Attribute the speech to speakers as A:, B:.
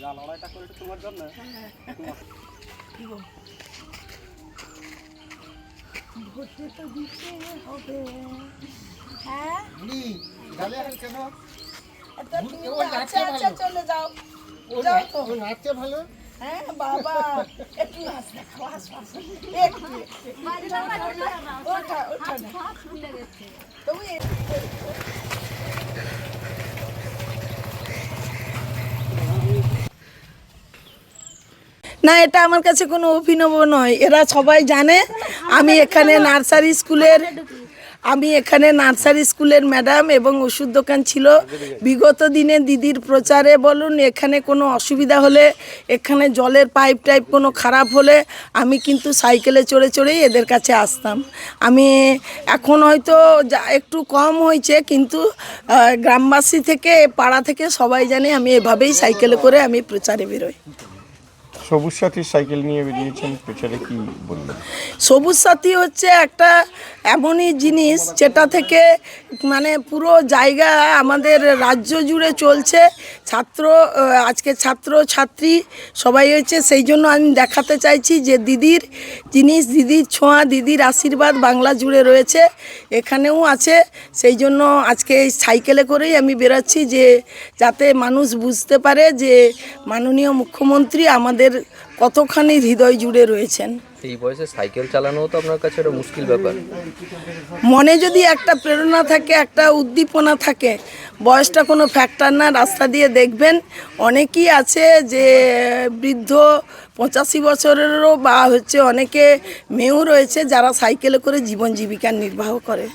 A: যা লড়াইটা করে তোমার জন্য
B: ভোটে তো দিতে হবে। হ্যাঁ কেন? আচ্ছা আচ্ছা চলে যাও, যাও তো।
C: নাচতে ভালো।
B: হ্যাঁ বাবা একটু নাচ দেখাও, আসো আসো একটু ওঠা ওঠা না তুমি না, এটা আমার কাছে কোনো অভিনব নয়, এরা সবাই জানে আমি এখানে নার্সারি স্কুলের ম্যাডাম এবং ওষুধ দোকান ছিল। বিগত দিনে দিদির প্রচারে বলুন, এখানে কোনো অসুবিধা হলে, এখানে জলের পাইপ টাইপ কোনো খারাপ হলে আমি কিন্তু সাইকেলে চড়ে চড়েই এদের কাছে আসতাম। আমি এখন হয়তো একটু কম হয়েছে, কিন্তু গ্রামবাসী থেকে পাড়া থেকে সবাই জানে আমি এভাবেই সাইকেলে করে আমি প্রচারে বেরোই।
C: সবুজ সাথীর সাইকেল নিয়ে বেরিয়েছেন প্রচারে, কি বলবেন?
B: সবুজ সাথী হচ্ছে একটা এমনই জিনিস যেটা থেকে মানে পুরো জায়গা আমাদের রাজ্য জুড়ে চলছে। আজকে ছাত্র ছাত্রী সবাই হয়েছে, সেই জন্য আমি দেখাতে চাইছি যে দিদির জিনিস, দিদির ছোঁয়া, দিদির আশীর্বাদ বাংলা জুড়ে রয়েছে, এখানেও আছে। সেই জন্য আজকে এই সাইকেলে করেই আমি বেরাচ্ছি, যে যাতে মানুষ বুঝতে পারে যে মাননীয় মুখ্যমন্ত্রী আমাদের কতখানি হৃদয় জুড়ে রয়েছেন।
D: এই বয়সে সাইকেল চালানো তো আপনার কাছে একটা মুশকিল ব্যাপার।
B: মনে যদি একটা প্রেরণা থাকে, একটা উদ্দীপনা থাকে, বয়সটা কোনো ফ্যাক্টর না। রাস্তা দিয়ে দেখবেন অনেকেই আছে যে বৃদ্ধ 85 বছরেরও বা অনেকে মেয়েও রয়েছে যারা সাইকেলে করে জীবন জীবিকা নির্বাহ করে।